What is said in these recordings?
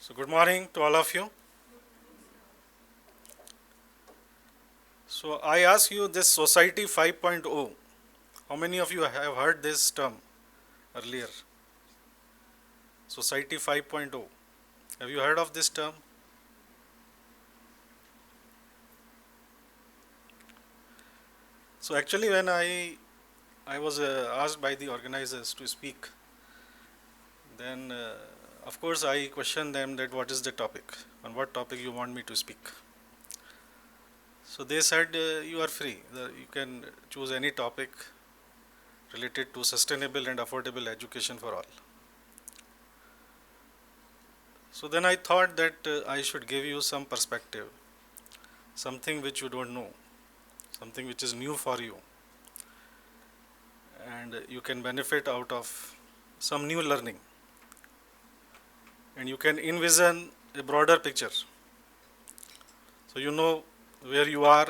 So good morning to all of you. So I ask you this Society 5.0. How many of you have heard this term earlier? Society 5.0. Have you heard of this term? So actually when I was asked by the organizers to speak, then of course I questioned them that what is the topic, on what topic you want me to speak. So they said you are free. You can choose any topic related to sustainable and affordable education for all. So then I thought that I should give you some perspective, something which you don't know, something which is new for you, and you can benefit out of some new learning, and you can envision a broader picture. So you know where you are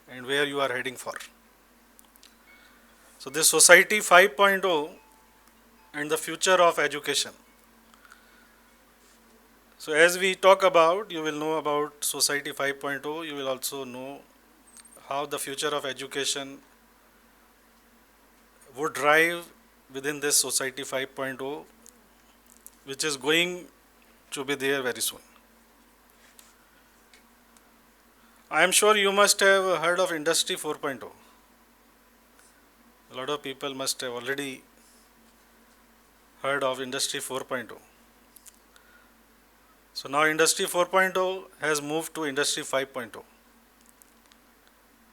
and where you are heading for. So this Society 5.0 and the future of education. So as we talk about, you will know about Society 5.0, you will also know how the future of education would drive within this Society 5.0, which is going to be there very soon. I am sure you must have heard of Industry 4.0. A lot of people must have already heard of Industry 4.0. So now Industry 4.0 has moved to Industry 5.0.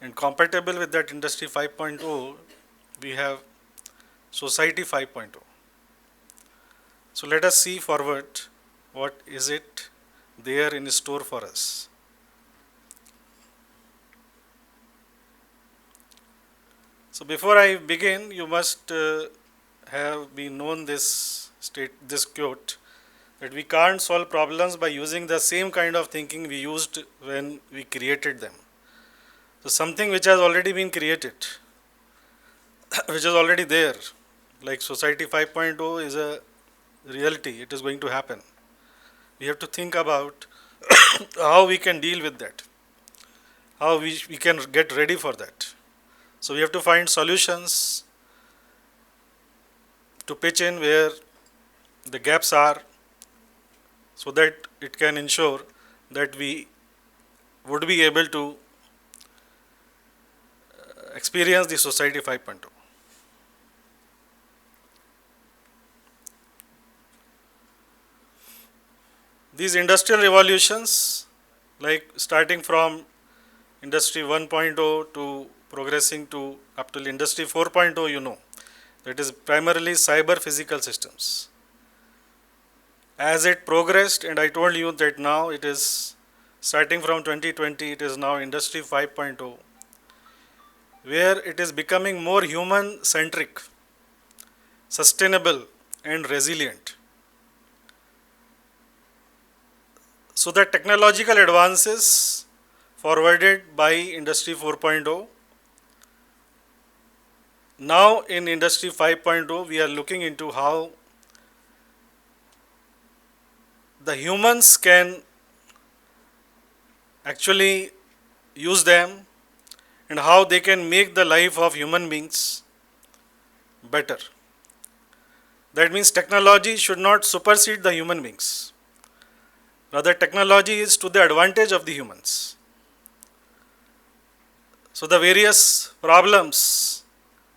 And compatible with that Industry 5.0, we have Society 5.0. So let us see forward what is it there in store for us. So before I begin, you must have been known this quote, that we can't solve problems by using the same kind of thinking we used when we created them. So something which has already been created, which is already there, like Society 5.0 is a reality, it is going to happen. We have to think about how we can deal with that, how we can get ready for that. So we have to find solutions to pitch in where the gaps are, so that it can ensure that we would be able to experience the Society 5.0. These industrial revolutions, like starting from Industry 1.0 to progressing to up to Industry 4.0, you know, that is primarily cyber physical systems. As it progressed, and I told you that now it is starting from 2020, it is now Industry 5.0, where it is becoming more human centric, sustainable, and resilient. So the technological advances forwarded by Industry 4.0, now in Industry 5.0 we are looking into how the humans can actually use them and how they can make the life of human beings better. That means technology should not supersede the human beings. Rather, technology is to the advantage of the humans. So the various problems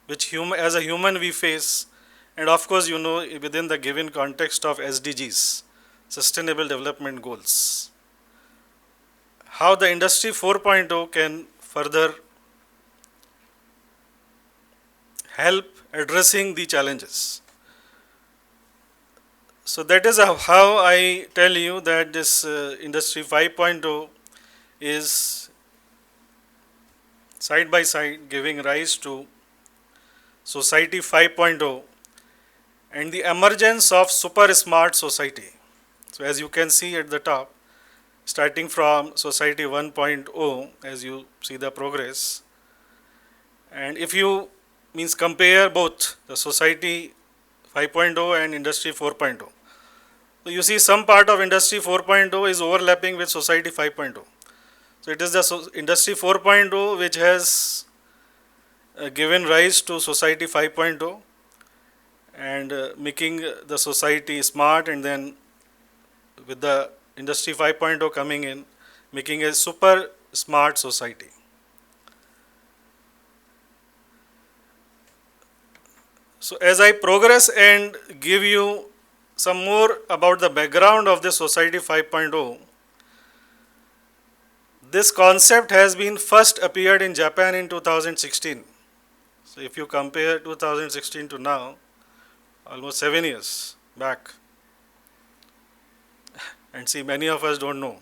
which as a human we face, and of course you know within the given context of SDGs, Sustainable Development Goals, how the Industry 4.0 can further help addressing the challenges. So that is how I tell you that this Industry 5.0 is side by side giving rise to Society 5.0 and the emergence of super smart society. So as you can see at the top, starting from Society 1.0, as you see the progress, and if you compare both the Society 5.0 and Industry 4.0, So you see some part of Industry 4.0 is overlapping with Society 5.0. So it is the Industry 4.0 which has given rise to Society 5.0 and making the society smart, and then with the Industry 5.0 coming in, making a super smart society. So as I progress and give you some more about the background of the Society 5.0, this concept has been first appeared in Japan in 2016. So if you compare 2016 to now, almost 7 years back, and see many of us don't know.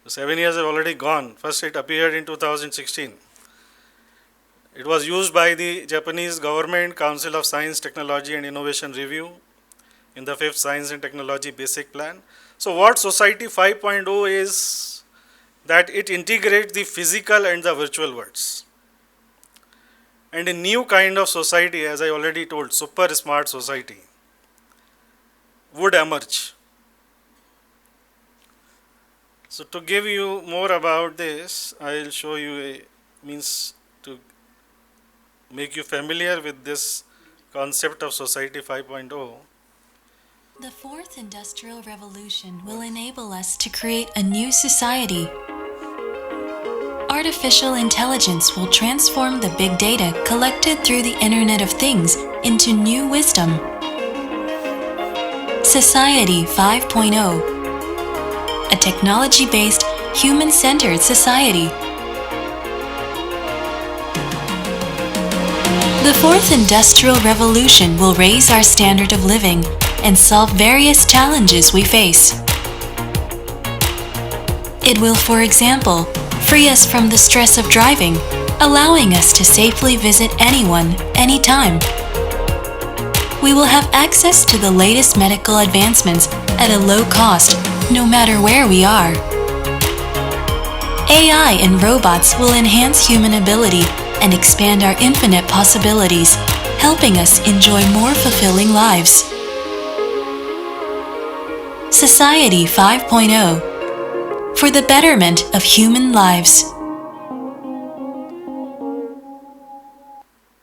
The 7 years have already gone. First it appeared in 2016. It was used by the Japanese Government Council of Science, Technology and Innovation Review in the 5th Science and Technology Basic Plan. So what Society 5.0 is, that it integrates the physical and the virtual worlds. And a new kind of society, as I already told, super smart society, would emerge. So to give you more about this, I will show you a means to make you familiar with this concept of Society 5.0. The fourth industrial revolution will enable us to create a new society. Artificial intelligence will transform the big data collected through the Internet of Things into new wisdom. Society 5.0, a technology-based, human-centered society. The fourth industrial revolution will raise our standard of living and solve various challenges we face. It will, for example, free us from the stress of driving, allowing us to safely visit anyone, anytime. We will have access to the latest medical advancements at a low cost, no matter where we are. AI and robots will enhance human ability and expand our infinite possibilities, helping us enjoy more fulfilling lives. Society 5.0, for the betterment of human lives.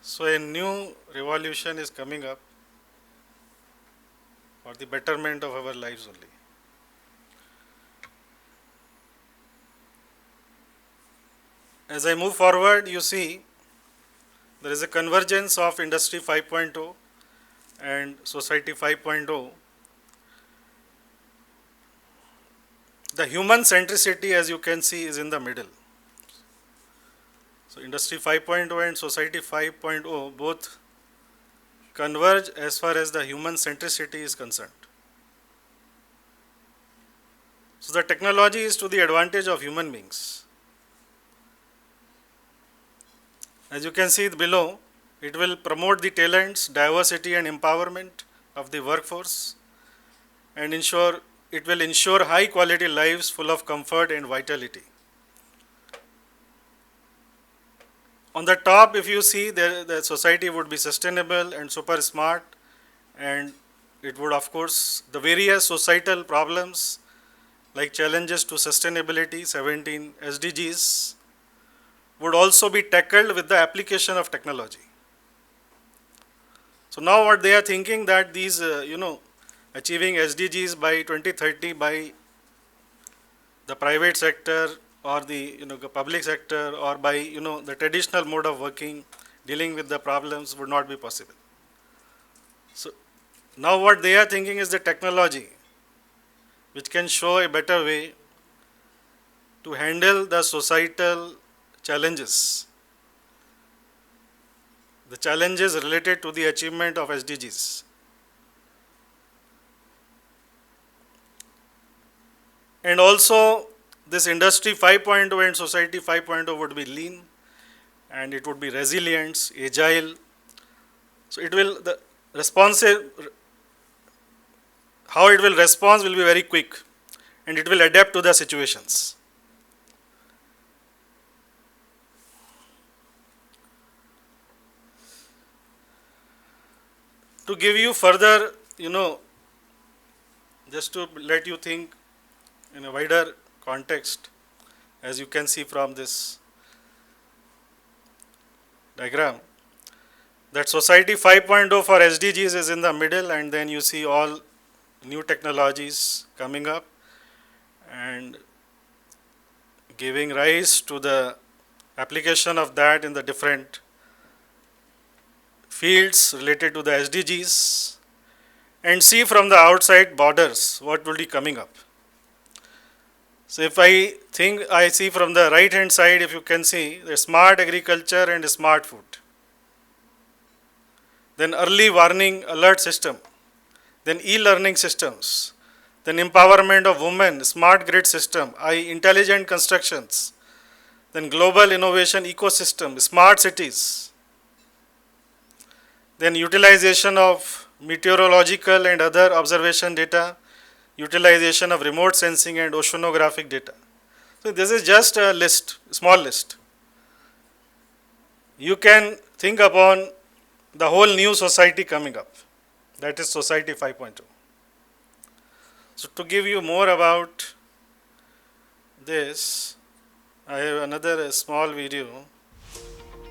So a new revolution is coming up for the betterment of our lives only. As I move forward, you see there is a convergence of Industry 5.0 and Society 5.0. The human centricity, as you can see, is in the middle. So Industry 5.0 and Society 5.0 both converge as far as the human centricity is concerned. So the technology is to the advantage of human beings. As you can see below, it will promote the talents, diversity and empowerment of the workforce, and it will ensure high quality lives full of comfort and vitality. On the top, if you see, the society would be sustainable and super smart, and it would, of course, the various societal problems like challenges to sustainability, 17 SDGs, would also be tackled with the application of technology. So now what they are thinking, that these, achieving SDGs by 2030 by the private sector or the public sector, or by the traditional mode of working, dealing with the problems, would not be possible. So now what they are thinking is the technology which can show a better way to handle the societal challenges, the challenges related to the achievement of SDGs. And also this Industry 5.0 and Society 5.0 would be lean, and it would be resilient, agile. So it will, the responsive, how it will respond will be very quick, and it will adapt to the situations. To give you further, just to let you think in a wider context, as you can see from this diagram, that Society 5.0 for SDGs is in the middle, and then you see all new technologies coming up and giving rise to the application of that in the different fields related to the SDGs, and see from the outside borders what will be coming up. So if I see from the right hand side, if you can see, the smart agriculture and smart food. Then early warning alert system, then e-learning systems, then empowerment of women, smart grid system, intelligent constructions, then global innovation ecosystem, smart cities, then utilization of meteorological and other observation data, utilization of remote sensing and oceanographic data. So this is just a list, small list. You can think upon the whole new society coming up, that is Society 5.0. So to give you more about this, I have another small video.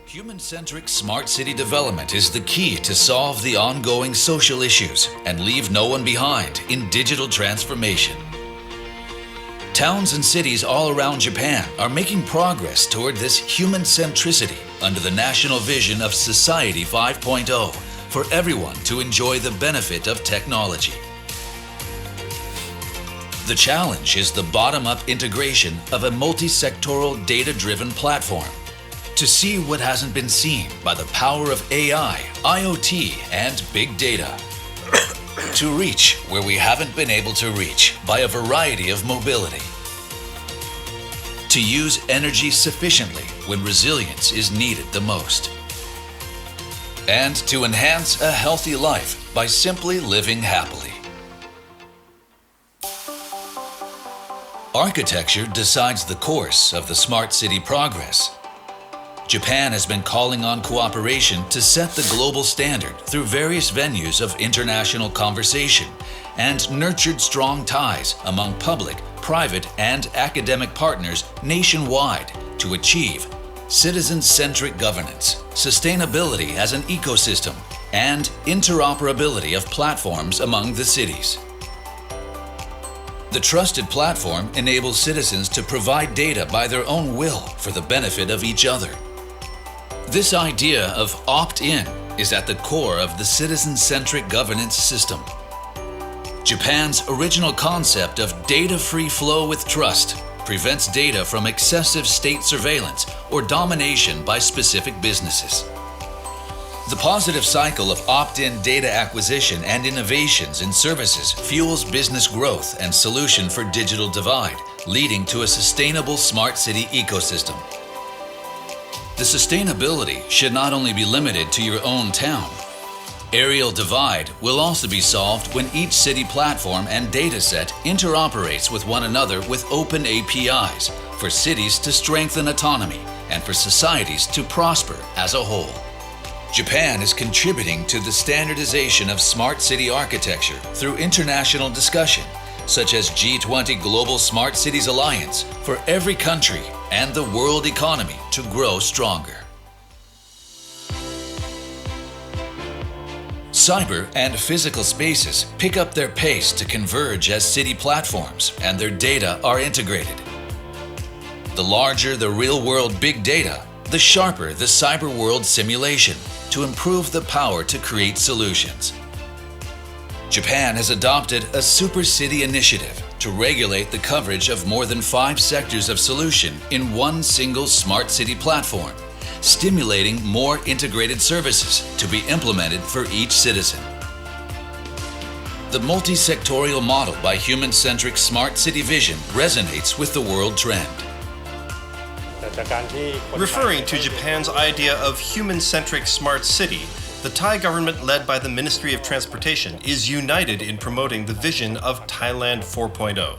Human-centric smart city development is the key to solve the ongoing social issues and leave no one behind in digital transformation. Towns and cities all around Japan are making progress toward this human centricity under the national vision of Society 5.0 for everyone to enjoy the benefit of technology. The challenge is the bottom-up integration of a multi-sectoral data-driven platform to see what hasn't been seen by the power of AI, IoT, and big data. To reach where we haven't been able to reach by a variety of mobility. To use energy sufficiently when resilience is needed the most. And to enhance a healthy life by simply living happily. Architecture decides the course of the smart city progress. Japan has been calling on cooperation to set the global standard through various venues of international conversation and nurtured strong ties among public, private, and academic partners nationwide to achieve citizen-centric governance, sustainability as an ecosystem, and interoperability of platforms among the cities. The trusted platform enables citizens to provide data by their own will for the benefit of each other. This idea of opt-in is at the core of the citizen-centric governance system. Japan's original concept of data-free flow with trust prevents data from excessive state surveillance or domination by specific businesses. The positive cycle of opt-in data acquisition and innovations in services fuels business growth and solution for digital divide, leading to a sustainable smart city ecosystem. The sustainability should not only be limited to your own town. Aerial divide will also be solved when each city platform and dataset interoperates with one another with open APIs for cities to strengthen autonomy and for societies to prosper as a whole. Japan is contributing to the standardization of smart city architecture through international discussion, such as G20 Global Smart Cities Alliance, for every country and the world economy to grow stronger. Cyber and physical spaces pick up their pace to converge as city platforms and their data are integrated. The larger the real-world big data, the sharper the cyber world simulation to improve the power to create solutions. Japan has adopted a super city initiative to regulate the coverage of more than 5 sectors of solution in one single smart city platform, stimulating more integrated services to be implemented for each citizen. The multi-sectorial model by human-centric smart city vision resonates with the world trend. Referring to Japan's idea of human-centric smart city, the Thai government led by the Ministry of Transportation is united in promoting the vision of Thailand 4.0.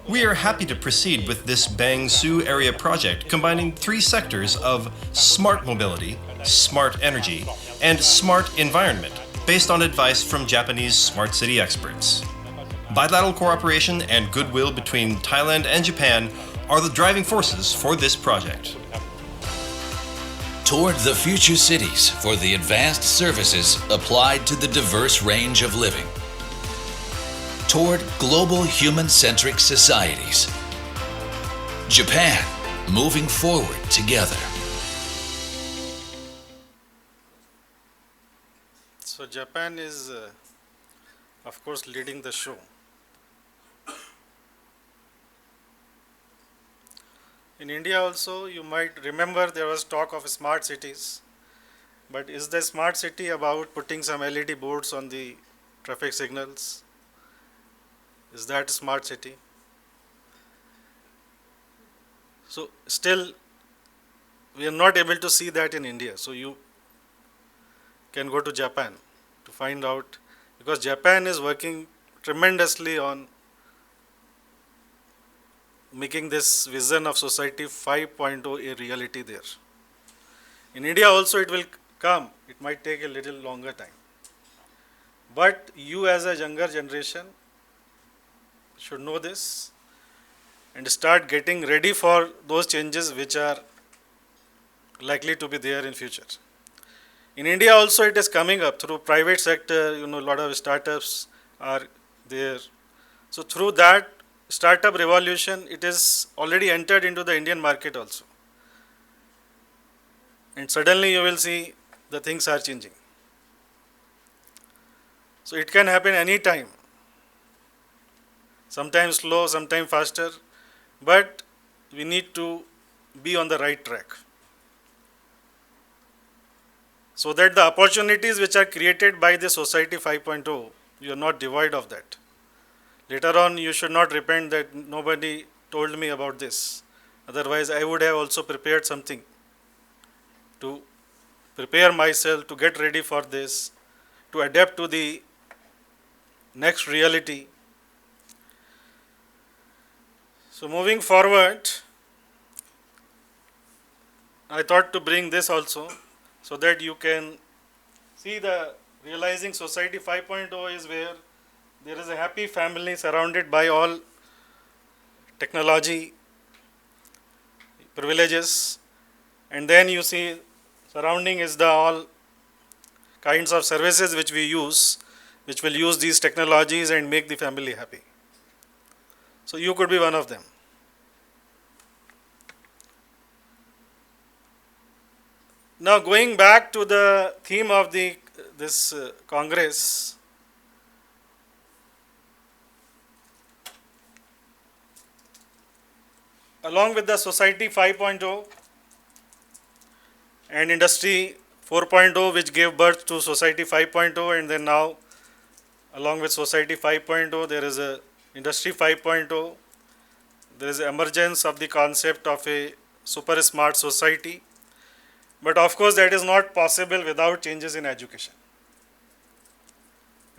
We are happy to proceed with this Bang Su area project combining 3 sectors of smart mobility, smart energy, and smart environment based on advice from Japanese smart city experts. Bilateral cooperation and goodwill between Thailand and Japan are the driving forces for this project. Toward the future cities for the advanced services applied to the diverse range of living. Toward global human-centric societies. Japan, moving forward together. So Japan is, of course, leading the show. In India also, you might remember there was talk of smart cities. But is the smart city about putting some LED boards on the traffic signals? Is that smart city? So still, we are not able to see that in India. So you can go to Japan to find out, because Japan is working tremendously on making this vision of society 5.0 a reality there. In India also it will come. It might take a little longer time. But you as a younger generation should know this and start getting ready for those changes which are likely to be there in future. In India also it is coming up through private sector, a lot of startups are there. So through that startup revolution, it is already entered into the Indian market also. And suddenly you will see the things are changing. So it can happen any time. Sometimes slow, sometimes faster, but we need to be on the right track, so that the opportunities which are created by the society 5.0, you are not devoid of that. Later on, you should not repent that nobody told me about this. Otherwise, I would have also prepared something to prepare myself to get ready for this, to adapt to the next reality. So moving forward, I thought to bring this also, so that you can see the realizing society 5.0 is where there is a happy family surrounded by all technology privileges, and then you see surrounding is the all kinds of services which we use, which will use these technologies and make the family happy. So you could be one of them. Now going back to the theme of this Congress, along with the Society 5.0 and Industry 4.0, which gave birth to Society 5.0, and then now along with Society 5.0 there is a Industry 5.0, there is emergence of the concept of a super smart society. But of course that is not possible without changes in education.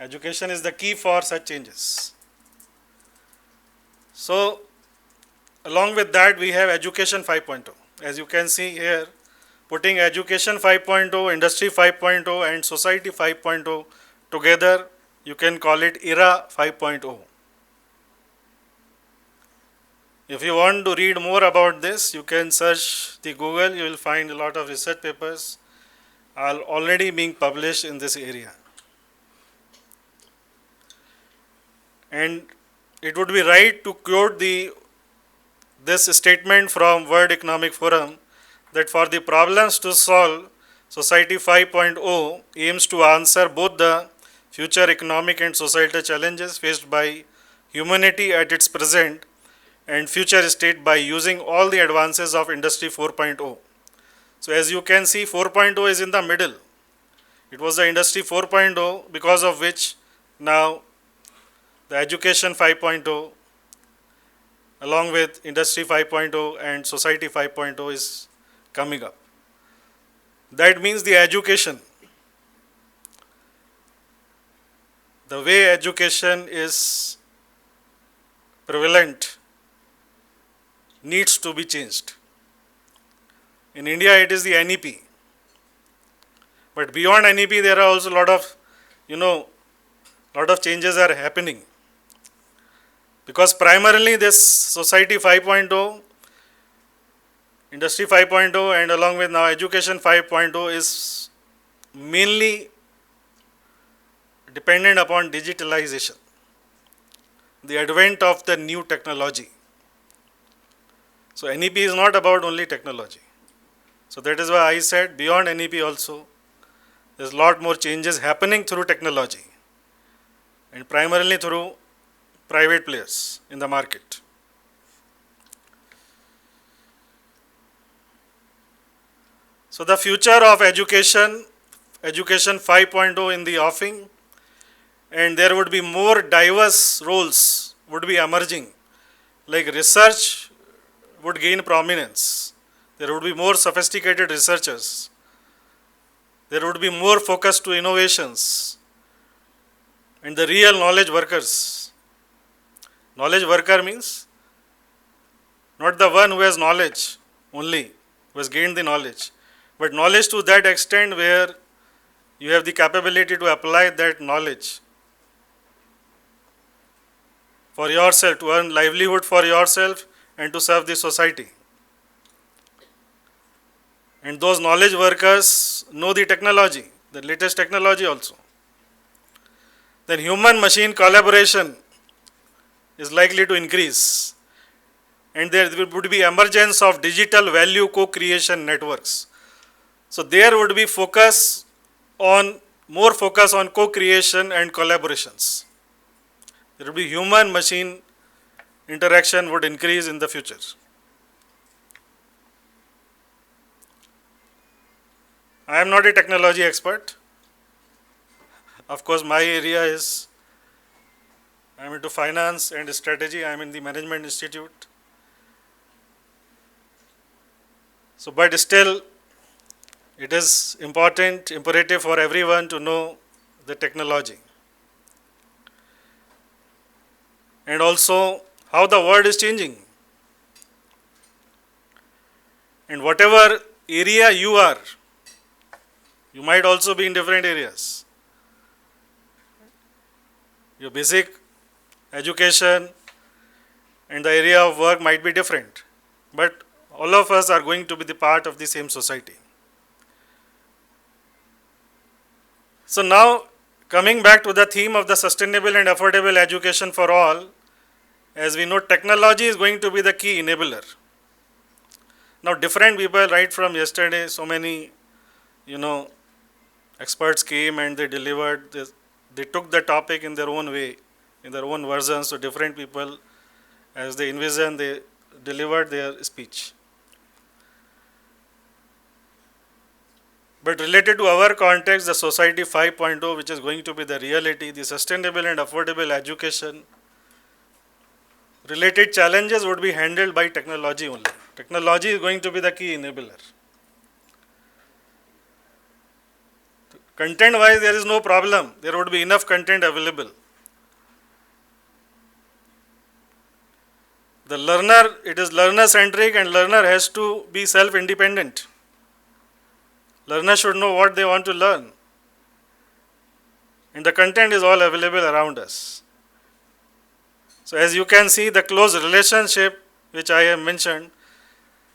Education is the key for such changes. So along with that we have Education 5.0. As you can see here, putting Education 5.0, Industry 5.0 and Society 5.0 together, you can call it Era 5.0. If you want to read more about this, you can search the Google, you will find a lot of research papers are already being published in this area. And it would be right to quote this statement from World Economic Forum, that for the problems to solve, Society 5.0 aims to answer both the future economic and societal challenges faced by humanity at its present and future state by using all the advances of Industry 4.0. So as you can see, 4.0 is in the middle. It was the Industry 4.0, because of which now the Education 5.0 along with Industry 5.0 and Society 5.0 is coming up. That means the education, the way education is prevalent, needs to be changed. In India it is the NEP, but beyond NEP there are also lot of changes are happening. Because primarily this society 5.0, industry 5.0 and along with now education 5.0 is mainly dependent upon digitalization, the advent of the new technology. So NEP is not about only technology. So that is why I said beyond NEP also, there's a lot more changes happening through technology and primarily through private players in the market. So the future of education 5.0 in the offing, and there would be more diverse roles would be emerging, like research would gain prominence. There would be more sophisticated researchers. There would be more focus to innovations and the real knowledge workers. Knowledge worker means not the one who has knowledge only, who has gained the knowledge, but knowledge to that extent where you have the capability to apply that knowledge for yourself, to earn livelihood for yourself and to serve the society. And those knowledge workers know the technology, the latest technology also. Then human machine collaboration is likely to increase, and there would be emergence of digital value co-creation networks. So there would be more focus on co-creation and collaborations. There would be human machine interaction would increase in the future. I am not a technology expert. Of course, my area is, I am into finance and strategy. I am in the Management Institute. So, but still, it is imperative for everyone to know the technology. And also how the world is changing. And whatever area you are, you might also be in different areas. Your basic education and the area of work might be different, but all of us are going to be the part of the same society. So now, coming back to the theme of the sustainable and affordable education for all, as we know, technology is going to be the key enabler. Now, different people, right from yesterday, so many, experts came and they delivered. They took the topic in their own way, in their own version. So different people, as they envisioned, they delivered their speech. But related to our context, the Society 5.0, which is going to be the reality, the sustainable and affordable education, related challenges would be handled by technology only. Technology is going to be the key enabler. Content wise, there is no problem. There would be enough content available. The learner, it is learner centric, and learner has to be self independent. Learner should know what they want to learn. And the content is all available around us. So as you can see, the close relationship which I have mentioned,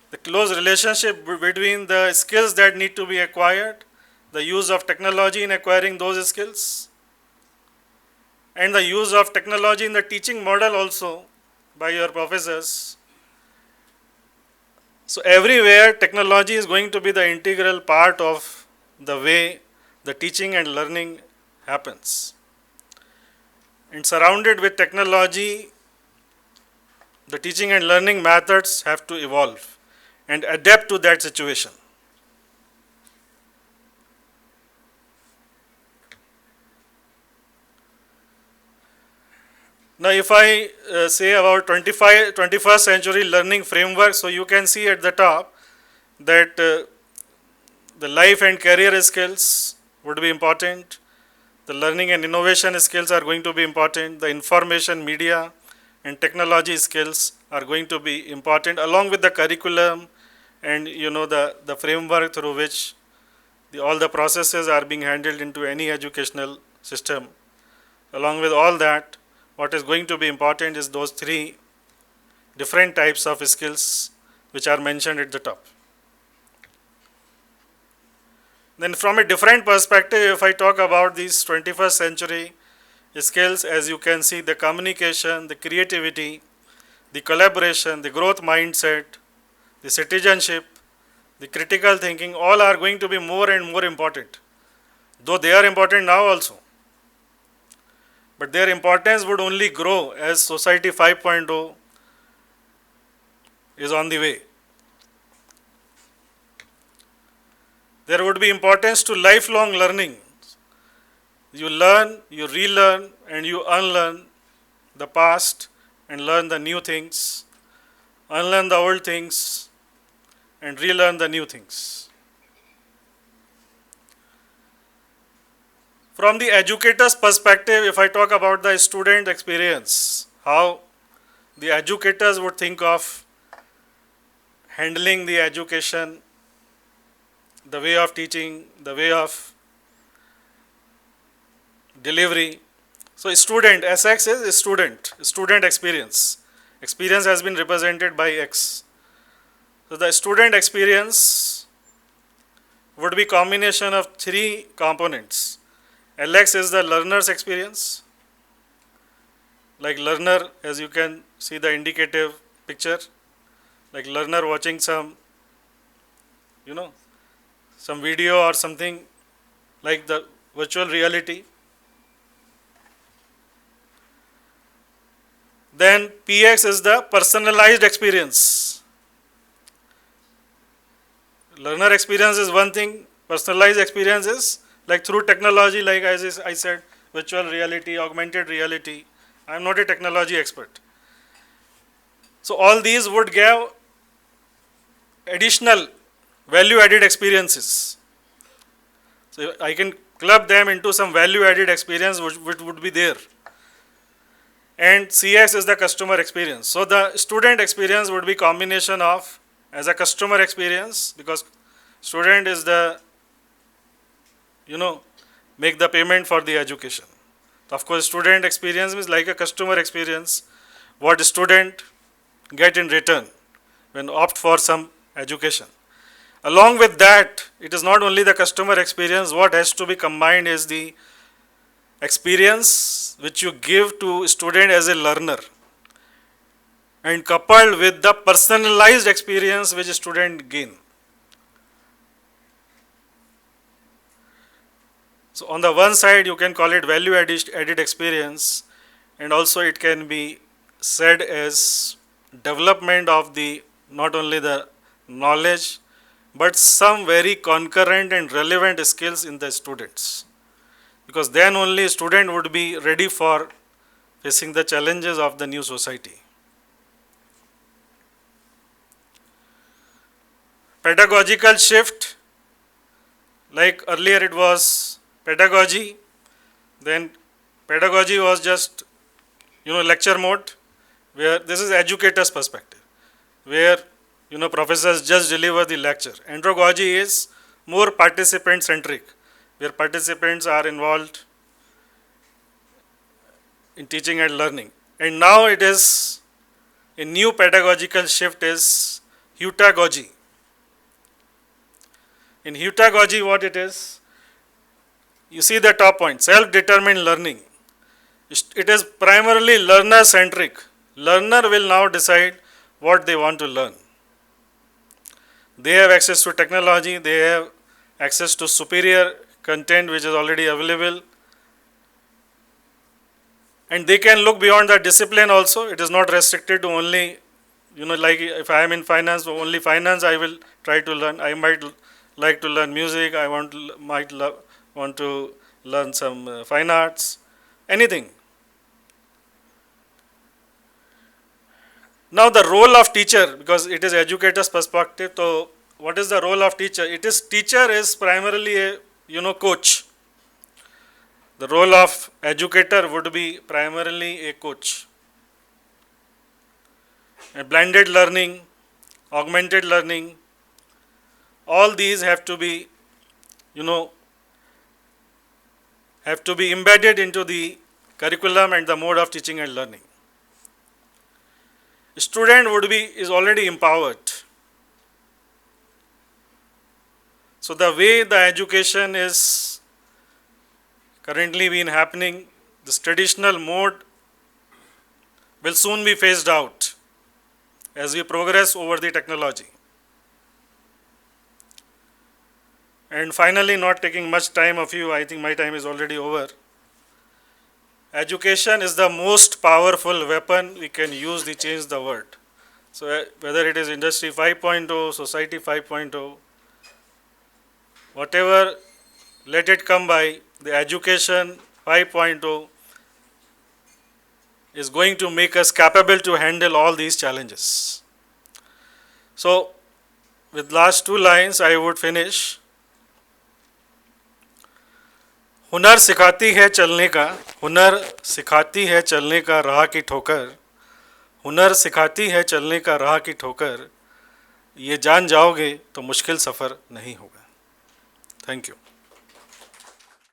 the close relationship between the skills that need to be acquired, the use of technology in acquiring those skills, and the use of technology in the teaching model also by your professors. So everywhere technology is going to be the integral part of the way the teaching and learning happens. And surrounded with technology, the teaching and learning methods have to evolve and adapt to that situation. Now, if I say about 21st century learning framework, so you can see at the top that the life and career skills would be important, the learning and innovation skills are going to be important, the information, media and technology skills are going to be important, along with the curriculum and the framework through which all the processes are being handled into any educational system. Along with all that, what is going to be important is those three different types of skills which are mentioned at the top. Then from a different perspective, if I talk about these 21st century skills, as you can see, the communication, the creativity, the collaboration, the growth mindset, the citizenship, the critical thinking, all are going to be more and more important. Though they are important now also. But their importance would only grow as Society 5.0 is on the way. There would be importance to lifelong learning. You learn, you relearn, and you unlearn the past and learn the new things, unlearn the old things, and relearn the new things. From the educator's perspective, if I talk about the student experience, how the educators would think of handling the education, the way of teaching, the way of delivery. So student, SX is student experience. Experience has been represented by X. So the student experience would be combination of three components. LX is the learner's experience. Like learner, as you can see the indicative picture, like learner watching some, some video or something like the virtual reality. Then PX is the personalized experience. Learner experience is one thing, personalized experience is like through technology, like as I said, virtual reality, augmented reality. I am not a technology expert. So all these would give additional value-added experiences. So I can club them into some value-added experience which would be there. And CX is the customer experience. So the student experience would be combination of as a customer experience, because student is the, make the payment for the education. Of course, student experience is like a customer experience, what student get in return when opt for some education. Along with that, it is not only the customer experience, what has to be combined is the experience which you give to student as a learner and coupled with the personalized experience which student gain. So on the one side you can call it value added experience, and also it can be said as development of the not only the knowledge but some very concurrent and relevant skills in the students, because then only student would be ready for facing the challenges of the new society. Pedagogical shift, like earlier it was pedagogy, then pedagogy was just lecture mode, where this is educator's perspective, where professors just deliver the lecture. Andragogy is more participant centric, where participants are involved in teaching and learning. And now it is a new pedagogical shift is heutagogy. In heutagogy, what it is, you see the top point, self-determined learning. It is primarily learner-centric. Learner will now decide what they want to learn. They have access to technology, they have access to superior content which is already available, and they can look beyond the discipline also. It is not restricted to only, like if I am in finance, only finance I will try to learn. I might like to learn music, I want to learn some fine arts, anything. Now the role of teacher, because it is educator's perspective, so what is the role of teacher? Teacher is primarily a coach. The role of educator would be primarily a coach. A blended learning, augmented learning, all these have to be embedded into the curriculum and the mode of teaching and learning. Student is already empowered. So the way the education is currently been happening, this traditional mode will soon be phased out as we progress over the technology. And finally, not taking much time of you, I think my time is already over. Education is the most powerful weapon we can use to change the world. So whether it is Industry 5.0, Society 5.0, whatever, let it come by, the Education 5.0 is going to make us capable to handle all these challenges. So with last two lines I would finish. हुनर सिखाती है चलने का, हुनर सिखाती है चलने का राह की ठोकर, हुनर सिखाती है चलने का राह की ठोकर, ये जान जाओगे तो मुश्किल सफ़र नहीं होगा. Thank you.